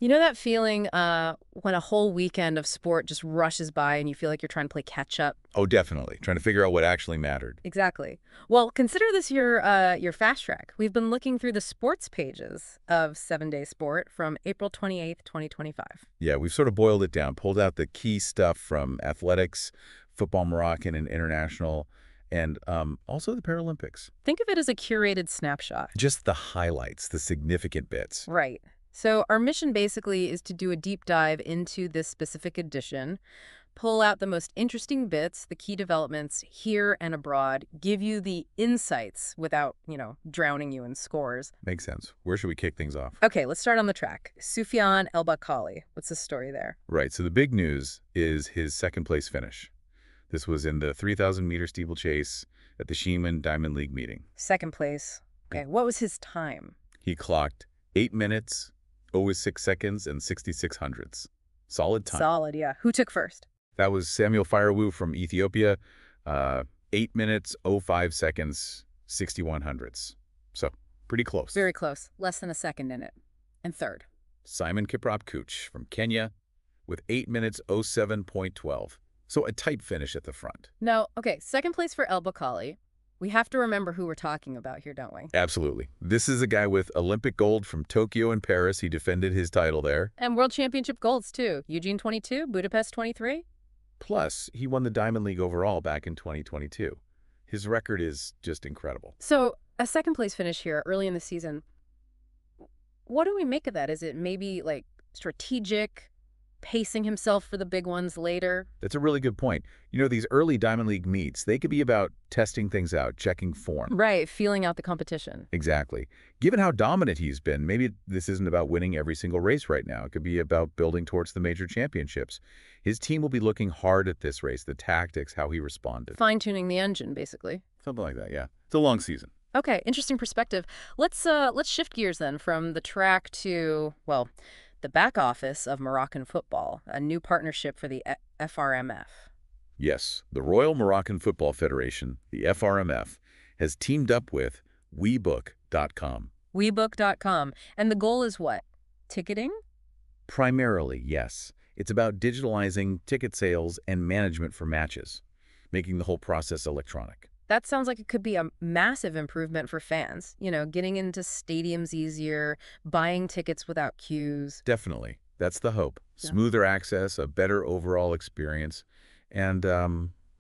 You know that feeling when a whole weekend of sport just rushes by and you feel like you're trying to play catch up? Oh, definitely. Trying to figure out what actually mattered. Exactly. Well, consider this your fast track. We've been looking through the sports pages of 7-Day Sport from April 28th, 2025. Yeah, we've sort of boiled it down, pulled out the key stuff from athletics, football Moroccan and international, and also the Paralympics. Think of it as a curated snapshot. Just the highlights, the significant bits. Right. So our mission basically is to do a deep dive into this specific edition, pull out the most interesting bits, the key developments here and abroad, give you the insights without, drowning you in scores. Makes sense. Where should we kick things off? Okay, let's start on the track. Soufiane El Bakkali. What's the story there? Right, so the big news is his second-place finish. This was in the 3,000-meter steeplechase at the Sheeman Diamond League meeting. Second place. Okay, what was his time? He clocked 8 minutes, 0.6 seconds, and 66 hundredths. Solid time. Solid, yeah. Who took first? That was Samuel Firewu from Ethiopia. 8 minutes, 0.5 seconds, 61 hundredths. So, pretty close. Very close. Less than a second in it. And third? Simon Kiprop Kuch from Kenya with 8 minutes, 07.12. So, a tight finish at the front. No, okay, second place for El Bakkali. We have to remember who we're talking about here, don't we? Absolutely. This is a guy with Olympic gold from Tokyo and Paris. He defended his title there. And World Championship golds, too. Eugene 22, Budapest 23. Plus, he won the Diamond League overall back in 2022. His record is just incredible. So, a second-place finish here early in the season. What do we make of that? Is it maybe, strategic, pacing himself for the big ones later? That's a really good point. These early Diamond League meets, they could be about testing things out, checking form. Right, feeling out the competition. Exactly. Given how dominant he's been, maybe this isn't about winning every single race right now. It could be about building towards the major championships. His team will be looking hard at this race, the tactics, how he responded. Fine-tuning the engine, basically. Something like that, yeah. It's a long season. Okay, interesting perspective. Let's shift gears then from the track to, the back office of Moroccan football, a new partnership for the FRMF. Yes, the Royal Moroccan Football Federation, the FRMF, has teamed up with webook.com. Webook.com. And the goal is what? Ticketing? Primarily, yes. It's about digitalizing ticket sales and management for matches, making the whole process electronic. That sounds like it could be a massive improvement for fans. Getting into stadiums easier, buying tickets without queues. Definitely. That's the hope. Yeah. Smoother access, a better overall experience, and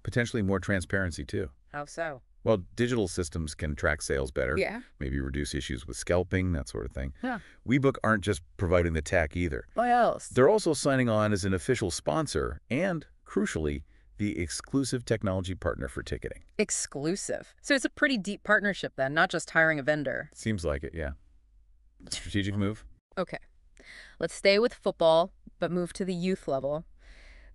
potentially more transparency, too. How so? Well, digital systems can track sales better. Yeah. Maybe reduce issues with scalping, that sort of thing. Yeah. WeBook aren't just providing the tech either. What else? They're also signing on as an official sponsor and, crucially, the exclusive technology partner for ticketing. Exclusive. So it's a pretty deep partnership then, not just hiring a vendor. Seems like it, yeah. Strategic move? Okay. Let's stay with football, but move to the youth level.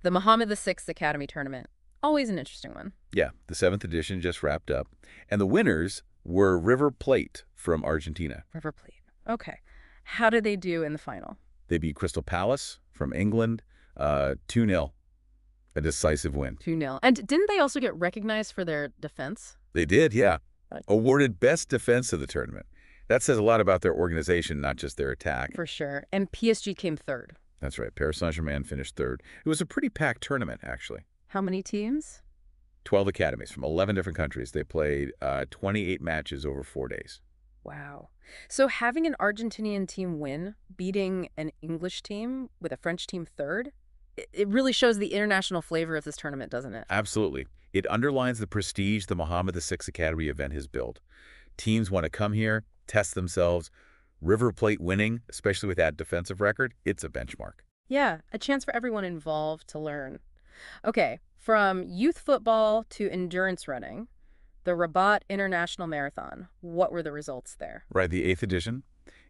The Mohammed VI Academy Tournament. Always an interesting one. Yeah, the 7th edition just wrapped up. And the winners were River Plate from Argentina. River Plate. Okay. How did they do in the final? They beat Crystal Palace from England 2-0. A decisive win. 2-0. And didn't they also get recognized for their defense? They did, yeah. Awarded best defense of the tournament. That says a lot about their organization, not just their attack. For sure. And PSG came third. That's right. Paris Saint-Germain finished third. It was a pretty packed tournament, actually. How many teams? 12 academies from 11 different countries. They played 28 matches over 4 days. Wow. So having an Argentinian team win, beating an English team with a French team third, it really shows the international flavor of this tournament, doesn't it? Absolutely. It underlines the prestige the Mohammed VI Academy event has built. Teams want to come here, test themselves. River Plate winning, especially with that defensive record, it's a benchmark. Yeah, a chance for everyone involved to learn. Okay, from youth football to endurance running, the Rabat International Marathon. What were the results there? Right, the 8th edition.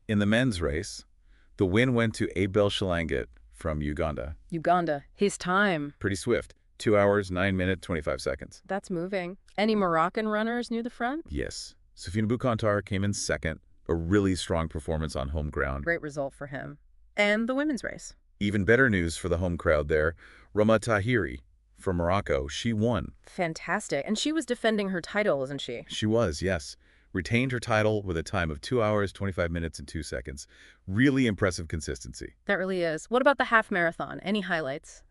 In the men's race, the win went to Abel Shalanget from Uganda. Uganda. His time. Pretty swift. 2 hours, 9 minutes, 25 seconds. That's moving. Any Moroccan runners near the front? Yes. Soufiane El Bakkali came in second. A really strong performance on home ground. Great result for him. And the women's race. Even better news for the home crowd there. Rama Tahiri from Morocco. She won. Fantastic. And she was defending her title, wasn't she? She was, yes. Retained her title with a time of 2 hours, 25 minutes, and 2 seconds. Really impressive consistency. That really is. What about the half marathon? Any highlights?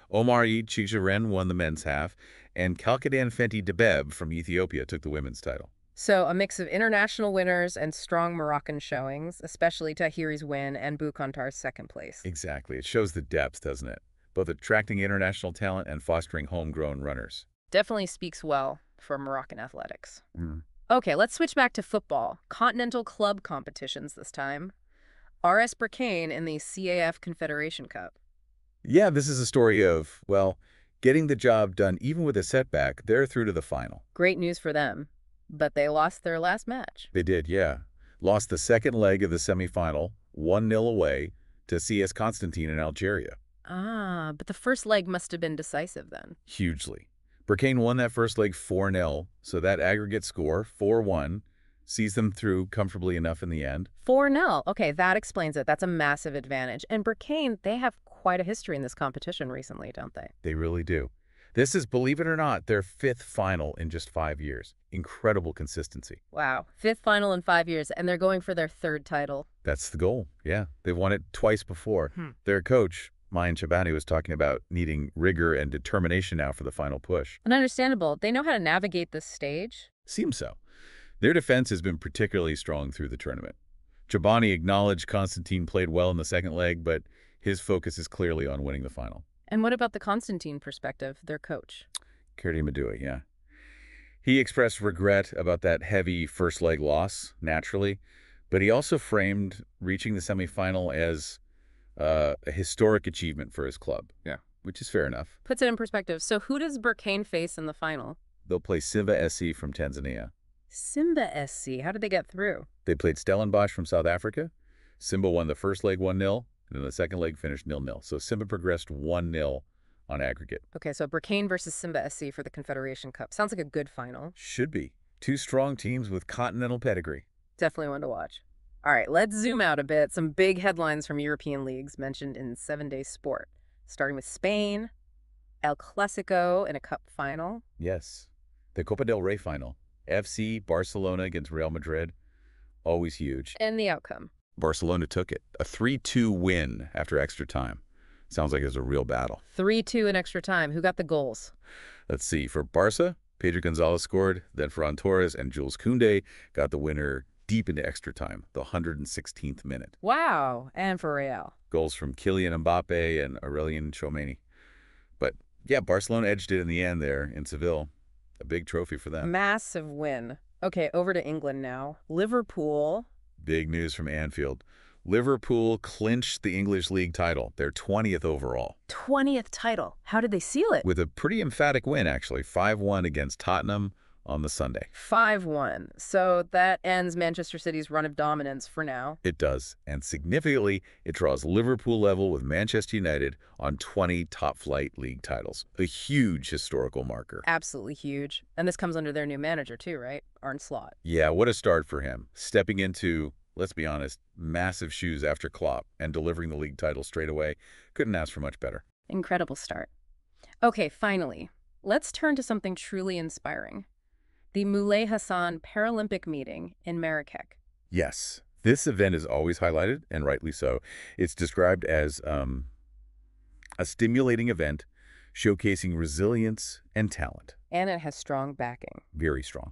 Omar Eid Chicharen won the men's half, and Kalkadan Fenty Debeb from Ethiopia took the women's title. So a mix of international winners and strong Moroccan showings, especially Tahiri's win and Boukantar's second place. Exactly. It shows the depth, doesn't it? Both attracting international talent and fostering homegrown runners. Definitely speaks well for Moroccan athletics. Mm. Okay, let's switch back to football. Continental club competitions this time. RS Berkane in the CAF Confederation Cup. Yeah, this is a story of, well, getting the job done even with a setback. They're through to the final. Great news for them, but they lost their last match. They did, yeah. Lost the second leg of the semifinal, 1-0 away, to CS Constantine in Algeria. Ah, but the first leg must have been decisive then. Hugely. Berkane won that first leg 4-0, so that aggregate score, 4-1, sees them through comfortably enough in the end. 4-0. Okay, that explains it. That's a massive advantage. And Berkane, they have quite a history in this competition recently, don't they? They really do. This is, believe it or not, their 5th final in just 5 years. Incredible consistency. Wow. 5th final in 5 years, and they're going for their 3rd title. That's the goal, yeah. They've won it twice before. Their coach, Mayan Shabani, was talking about needing rigor and determination now for the final push. And understandable. They know how to navigate this stage. Seems so. Their defense has been particularly strong through the tournament. Shabani acknowledged Constantine played well in the second leg, but his focus is clearly on winning the final. And what about the Constantine perspective, their coach? Kerdi Madoui, yeah. He expressed regret about that heavy first leg loss, naturally, but he also framed reaching the semifinal as a historic achievement for his club. Yeah, which is fair enough. Puts it in perspective. So who does Berkane face in the final? They'll play Simba SC from Tanzania. Simba SC. How did they get through? They played Stellenbosch from South Africa. Simba won the first leg 1-0, and then the second leg finished 0-0. So Simba progressed 1-0 on aggregate. Okay, so Berkane versus Simba SC for the Confederation Cup. Sounds like a good final. Should be. Two strong teams with continental pedigree. Definitely one to watch. All right, let's zoom out a bit. Some big headlines from European leagues mentioned in 7-day sport. Starting with Spain, El Clasico in a cup final. Yes. The Copa del Rey final. FC Barcelona against Real Madrid. Always huge. And the outcome. Barcelona took it. A 3-2 win after extra time. Sounds like it was a real battle. 3-2 in extra time. Who got the goals? Let's see. For Barca, Pedro Gonzalez scored. Then Ferran Torres and Jules Koundé got the winner deep into extra time, the 116th minute. Wow. And for Real. Goals from Kylian Mbappe and Aurelien Tchouameni. But yeah, Barcelona edged it in the end there in Seville. A big trophy for them. Massive win. Okay, over to England now. Liverpool. Big news from Anfield. Liverpool clinched the English League title, their 20th overall. 20th title. How did they seal it? With a pretty emphatic win, actually. 5-1 against Tottenham on the Sunday. 5-1. So that ends Manchester City's run of dominance for now. It does. And significantly, it draws Liverpool level with Manchester United on 20 top-flight league titles. A huge historical marker. Absolutely huge. And this comes under their new manager too, right? Arne Slot. Yeah, what a start for him. Stepping into, let's be honest, massive shoes after Klopp and delivering the league title straight away. Couldn't ask for much better. Incredible start. Okay, finally, let's turn to something truly inspiring. The Moulay Hassan Paralympic meeting in Marrakech. Yes. This event is always highlighted, and rightly so. It's described as a stimulating event showcasing resilience and talent. And it has strong backing. Very strong.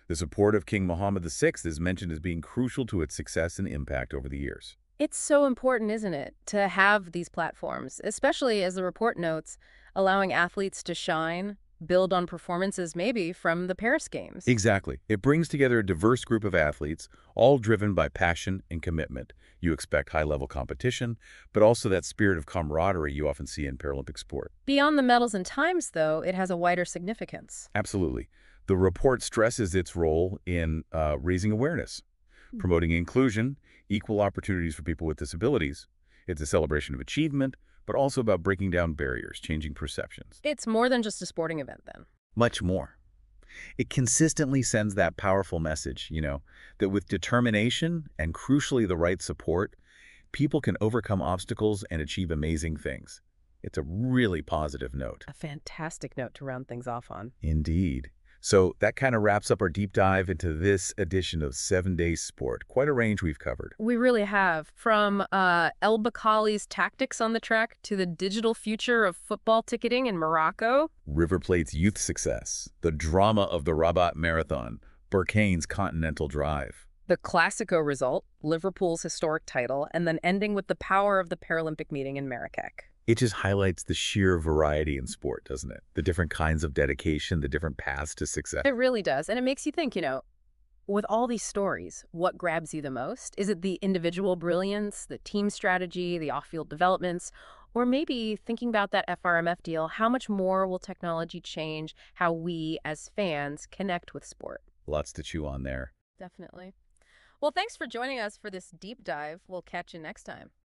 The support of King Mohammed VI is mentioned as being crucial to its success and impact over the years. It's so important, isn't it, to have these platforms, especially, as the report notes, allowing athletes to shine, build on performances maybe from the Paris Games. Exactly. It brings together a diverse group of athletes, all driven by passion and commitment. You expect high-level competition, but also that spirit of camaraderie you often see in Paralympic sport. Beyond the medals and times, though, it has a wider significance. Absolutely. The report stresses its role in raising awareness, promoting inclusion, equal opportunities for people with disabilities. It's a celebration of achievement, but also about breaking down barriers, changing perceptions. It's more than just a sporting event, then. Much more. It consistently sends that powerful message, that with determination and crucially the right support, people can overcome obstacles and achieve amazing things. It's a really positive note. A fantastic note to round things off on. Indeed. So that kind of wraps up our deep dive into this edition of 7 Day Sport. Quite a range we've covered. We really have. From El Bakkali's tactics on the track to the digital future of football ticketing in Morocco. River Plate's youth success, the drama of the Rabat Marathon, Berkane's Continental Drive. The Classico result, Liverpool's historic title, and then ending with the power of the Paralympic meeting in Marrakech. It just highlights the sheer variety in sport, doesn't it? The different kinds of dedication, the different paths to success. It really does. And it makes you think, with all these stories, what grabs you the most? Is it the individual brilliance, the team strategy, the off-field developments, or maybe thinking about that FRMF deal, how much more will technology change how we as fans connect with sport? Lots to chew on there. Definitely. Well, thanks for joining us for this deep dive. We'll catch you next time.